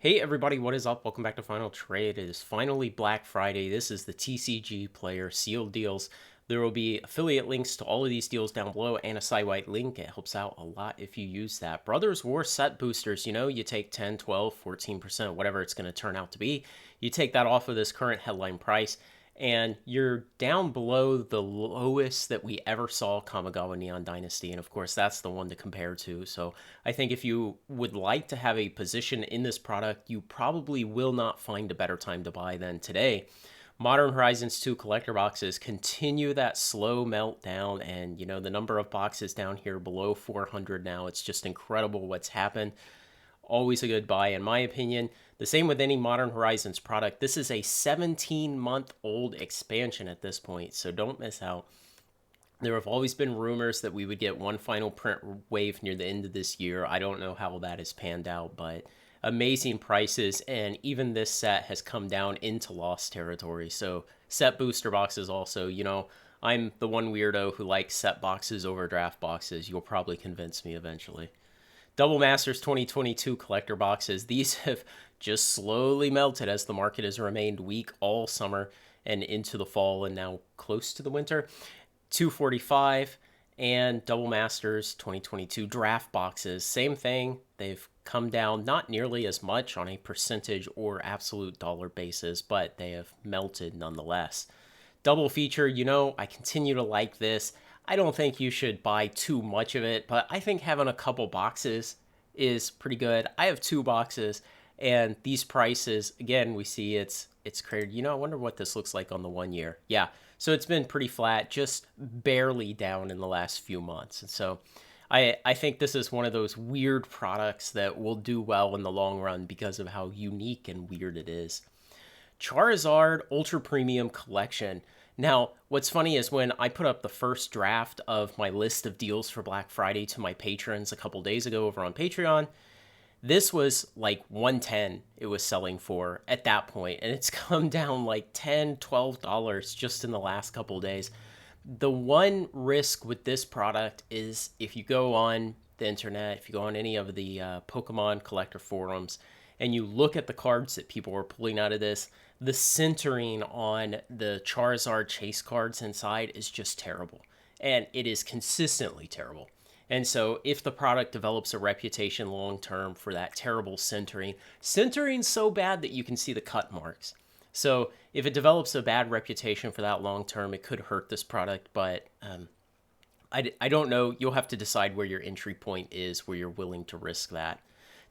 Hey everybody, what is up? Welcome back to Final Trade. It is finally Black Friday. This is the TCG player sealed deals. There will be affiliate links to all of these deals down below and a site-wide link. It helps out a lot if you use that. Brothers War set boosters, you take 10, 12, 14%, whatever it's going to turn out to be. You take that off of this current headline price and you're down below the lowest that we ever saw Kamigawa Neon Dynasty. And of course, that's the one to compare to. So I think if you would like to have a position in this product, you probably will not find a better time to buy than today. Modern Horizons 2 collector boxes continue that slow meltdown, and the number of boxes down here below 400 now. It's just incredible what's happened. Always a good buy in my opinion. The same with any Modern Horizons product. This is a 17-month-old expansion at this point, so don't miss out. There have always been rumors that we would get one final print wave near the end of this year. I don't know how that has panned out, but amazing prices, and even this set has come down into lost territory. So set booster boxes also, I'm the one weirdo who likes set boxes over draft boxes. You'll probably convince me eventually. Double Masters 2022 collector boxes. These have just slowly melted as the market has remained weak all summer and into the fall and now close to the winter. 245 and Double Masters 2022 draft boxes. Same thing. They've come down not nearly as much on a percentage or absolute dollar basis, but they have melted nonetheless. Double feature, I continue to like this. I don't think you should buy too much of it, but I think having a couple boxes is pretty good. I have two boxes, and these prices, again, we see it's created. I wonder what this looks like on the 1 year. Yeah, so it's been pretty flat, just barely down in the last few months. And so I think this is one of those weird products that will do well in the long run because of how unique and weird it is. Charizard Ultra Premium Collection. Now, what's funny is when I put up the first draft of my list of deals for Black Friday to my patrons a couple days ago over on Patreon, this was like 110 it was selling for at that point, and it's come down like $10, $12 just in the last couple days. The one risk with this product is if you go on the internet, if you go on any of the Pokemon collector forums, and you look at the cards that people are pulling out of this, the centering on the Charizard chase cards inside is just terrible. And it is consistently terrible. And so if the product develops a reputation long term for that terrible centering's so bad that you can see the cut marks. So if it develops a bad reputation for that long term, it could hurt this product. But I don't know. You'll have to decide where your entry point is, where you're willing to risk that.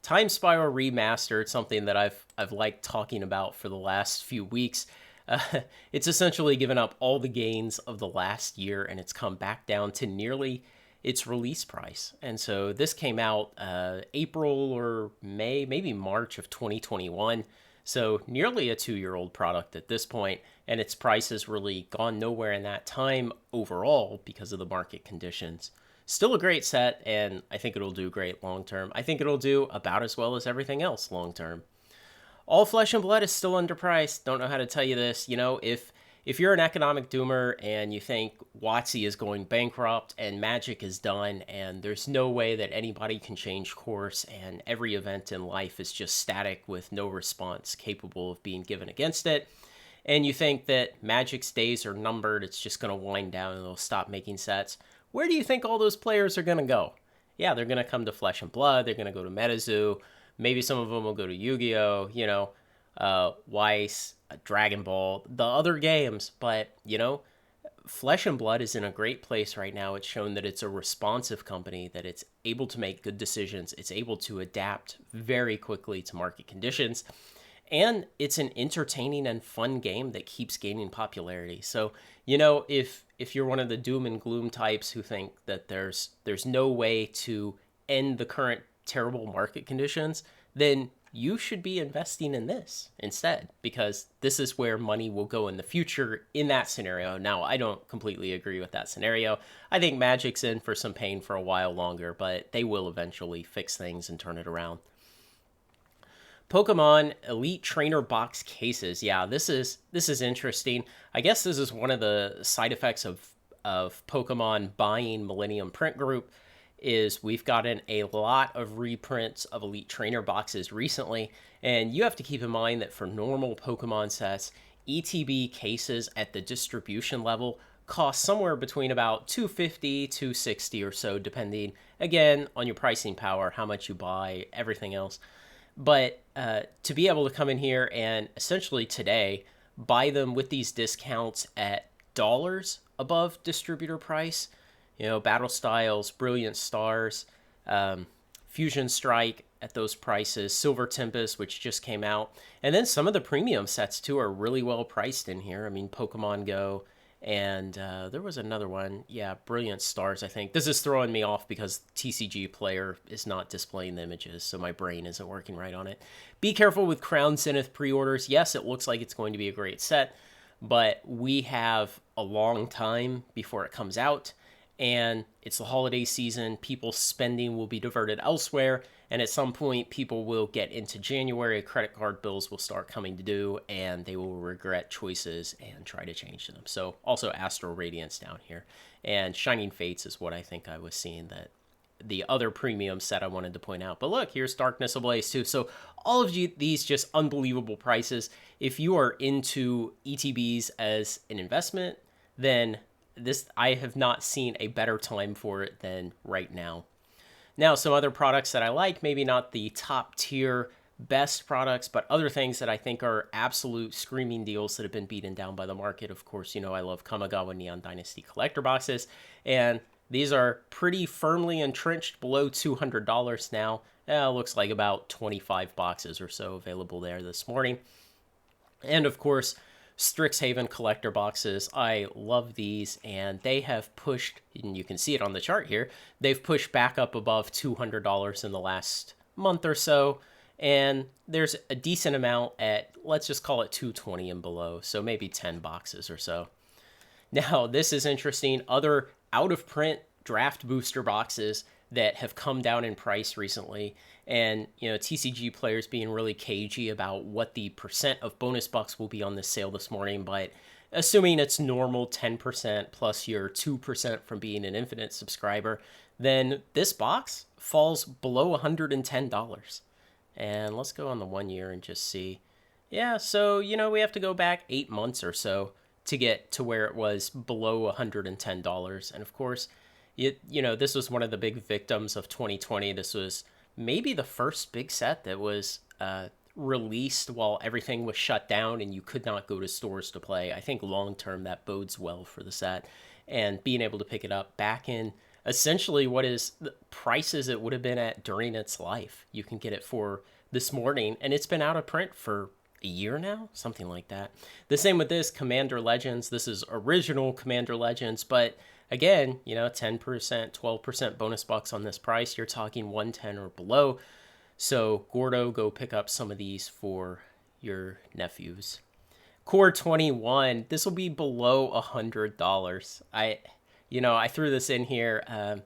Time Spiral Remastered, something that I've liked talking about for the last few weeks. It's essentially given up all the gains of the last year, and it's come back down to nearly its release price. And so this came out April or May, maybe March of 2021. So nearly a 2-year-old product at this point, and its price has really gone nowhere in that time overall because of the market conditions. Still a great set, and I think it'll do great long term. I think it'll do about as well as everything else long term. All Flesh and Blood is still underpriced. Don't know how to tell you this. If you're an economic doomer and you think WotC is going bankrupt and Magic is done and there's no way that anybody can change course and every event in life is just static with no response capable of being given against it, and you think that Magic's days are numbered, it's just going to wind down and they'll stop making sets, where do you think all those players are going to go? Yeah, they're going to come to Flesh and Blood. They're going to go to MetaZoo. Maybe some of them will go to Yu-Gi-Oh, Weiss, Dragon Ball, the other games. But, Flesh and Blood is in a great place right now. It's shown that it's a responsive company, that it's able to make good decisions. It's able to adapt very quickly to market conditions. And it's an entertaining and fun game that keeps gaining popularity. So, if you're one of the doom and gloom types who think that there's no way to end the current terrible market conditions, then you should be investing in this instead, because this is where money will go in the future in that scenario. Now, I don't completely agree with that scenario. I think Magic's in for some pain for a while longer, but they will eventually fix things and turn it around. Pokemon Elite Trainer Box cases. Yeah, this is interesting. I guess this is one of the side effects of Pokemon buying Millennium Print Group is we've gotten a lot of reprints of Elite Trainer boxes recently, and you have to keep in mind that for normal Pokemon sets, ETB cases at the distribution level cost somewhere between about 250, 260 or so, depending again on your pricing power, how much you buy, everything else. But to be able to come in here and essentially today buy them with these discounts at dollars above distributor price, Battle Styles, Brilliant Stars, Fusion Strike at those prices, Silver Tempest, which just came out. And then some of the premium sets, too, are really well priced in here. I mean, Pokemon Go, and there was another one. Yeah, Brilliant Stars, I think. This is throwing me off because TCGplayer is not displaying the images, so my brain isn't working right on it. Be careful with Crown Zenith pre-orders. Yes, it looks like it's going to be a great set, but we have a long time before it comes out. And it's the holiday season. People's spending will be diverted elsewhere. And at some point, people will get into January. Credit card bills will start coming due, and they will regret choices and try to change them. So also Astral Radiance down here. And Shining Fates is what I think I was seeing that the other premium set I wanted to point out. But look, here's Darkness Ablaze too. So all of these just unbelievable prices. If you are into ETBs as an investment, then I have not seen a better time for it than right now. Now, some other products that I like, maybe not the top tier best products, but other things that I think are absolute screaming deals that have been beaten down by the market. Of course, I love Kamigawa Neon Dynasty collector boxes, and these are pretty firmly entrenched below $200 now. Looks like about 25 boxes or so available there this morning. And of course, Strixhaven collector boxes. I love these, and they have pushed, and you can see it on the chart here, they've pushed back up above $200 in the last month or so, and there's a decent amount at, let's just call it 220 and below, so maybe 10 boxes or so. Now, this is interesting. Other out-of-print draft booster boxes that have come down in price recently, and TCG players being really cagey about what the percent of bonus bucks will be on this sale this morning, but assuming it's normal 10% plus your 2% from being an Infinite subscriber, then this box falls below $110. And let's go on the 1 year and just see. Yeah, so we have to go back 8 months or so to get to where it was below $110. And of course, this was one of the big victims of 2020. This was maybe the first big set that was released while everything was shut down and you could not go to stores to play. I think long term that bodes well for the set, and being able to pick it up back in essentially what is the prices it would have been at during its life. You can get it for this morning, and it's been out of print for a year now, something like that. The same with this Commander Legends. This is original Commander Legends, but again, 10%, 12% bonus bucks on this price. You're talking 110 or below. So Gordo, go pick up some of these for your nephews. Core 21. This will be below $100. I threw this in here.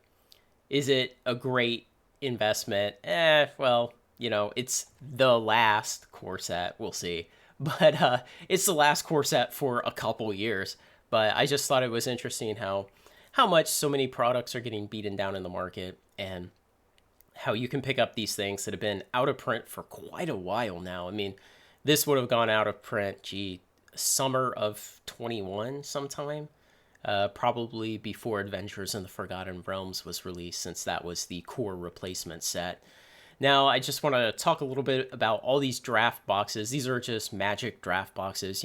Is it a great investment? Well, it's the last core set. We'll see. But it's the last core set for a couple years. But I just thought it was interesting how much so many products are getting beaten down in the market, and how you can pick up these things that have been out of print for quite a while now. I mean, this would have gone out of print, summer of 21 sometime, probably before Adventures in the Forgotten Realms was released, since that was the core replacement set. Now, I just want to talk a little bit about all these draft boxes. These are just Magic draft boxes.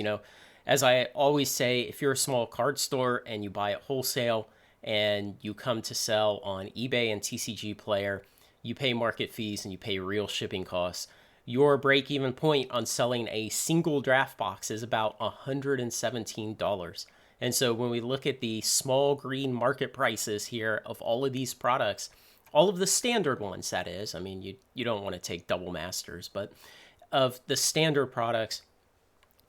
As I always say, if you're a small card store and you buy it wholesale and you come to sell on eBay and TCGplayer, you pay market fees and you pay real shipping costs. Your break-even point on selling a single draft box is about $117. And so when we look at the small green market prices here of all of these products, all of the standard ones, that is, I mean, you don't want to take double masters, but of the standard products,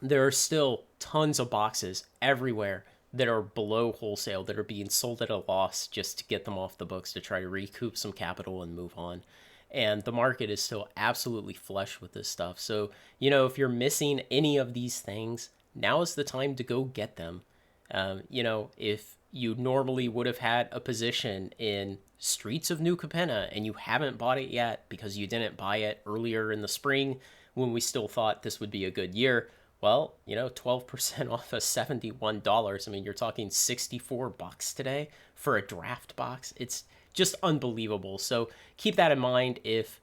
there are still tons of boxes everywhere that are below wholesale that are being sold at a loss just to get them off the books to try to recoup some capital and move on. And the market is still absolutely flush with this stuff. So, if you're missing any of these things, now is the time to go get them. If you normally would have had a position in Streets of New Capenna and you haven't bought it yet because you didn't buy it earlier in the spring when we still thought this would be a good year, well, 12% off of $71. I mean, you're talking $64 today for a draft box. It's just unbelievable. So keep that in mind if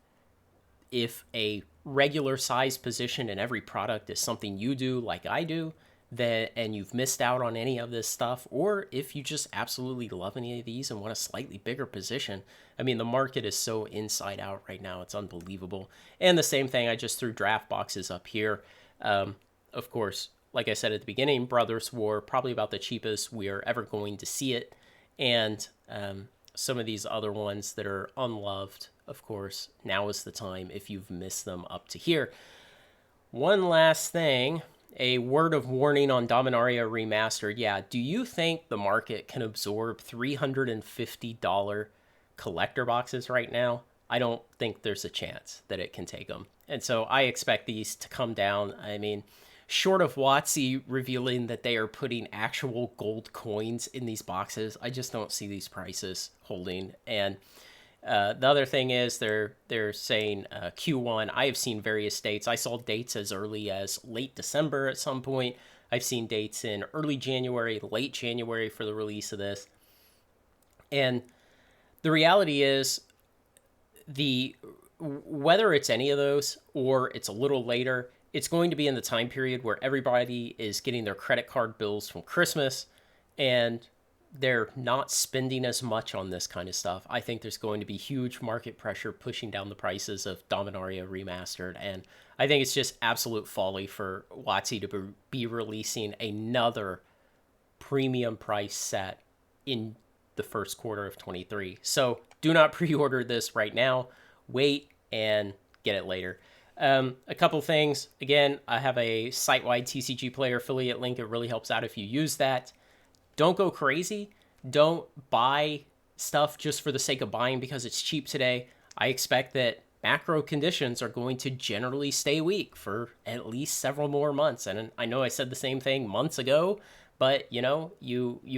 a regular size position in every product is something you do like I do, that and you've missed out on any of this stuff, or if you just absolutely love any of these and want a slightly bigger position. I mean, the market is so inside out right now. It's unbelievable. And the same thing, I just threw draft boxes up here. Of course, like I said at the beginning, Brothers War, probably about the cheapest we are ever going to see it. And some of these other ones that are unloved, of course, now is the time if you've missed them up to here. One last thing, a word of warning on Dominaria Remastered. Yeah, do you think the market can absorb $350 collector boxes right now? I don't think there's a chance that it can take them. And so I expect these to come down. I mean, short of WotC revealing that they are putting actual gold coins in these boxes, I just don't see these prices holding. And the other thing is they're saying Q1. I have seen various dates. I saw dates as early as late December at some point. I've seen dates in early January, late January for the release of this. And the reality is whether it's any of those or it's a little later, it's going to be in the time period where everybody is getting their credit card bills from Christmas and they're not spending as much on this kind of stuff. I think there's going to be huge market pressure pushing down the prices of Dominaria Remastered. And I think it's just absolute folly for WotC to be releasing another premium price set in the first quarter of 23. So do not pre-order this right now. Wait and get it later. A couple things. Again, I have a site-wide TCGplayer affiliate link. It really helps out if you use that. Don't go crazy. Don't buy stuff just for the sake of buying because it's cheap today. I expect that macro conditions are going to generally stay weak for at least several more months. And I know I said the same thing months ago, but you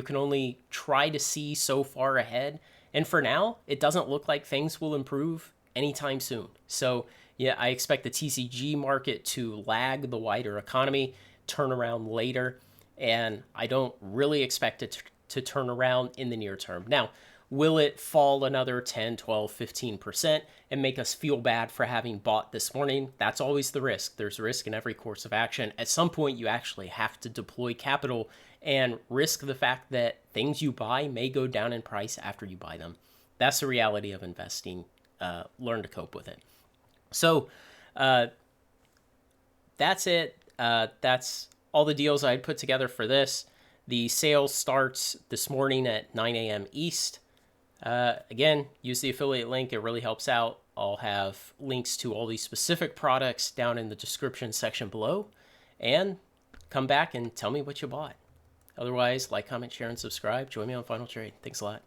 can only try to see so far ahead. And for now, it doesn't look like things will improve anytime soon. So yeah, I expect the TCG market to lag the wider economy, turn around later, and I don't really expect it to turn around in the near term. Now, will it fall another 10, 12, 15% and make us feel bad for having bought this morning? That's always the risk. There's risk in every course of action. At some point, you actually have to deploy capital and risk the fact that things you buy may go down in price after you buy them. That's the reality of investing. Learn to cope with it. So that's it. That's all the deals I'd put together for this. The sale starts this morning at 9 a.m. East. Again, use the affiliate link. It really helps out. I'll have links to all these specific products down in the description section below. And come back and tell me what you bought. Otherwise, like, comment, share, and subscribe. Join me on Final Trade. Thanks a lot.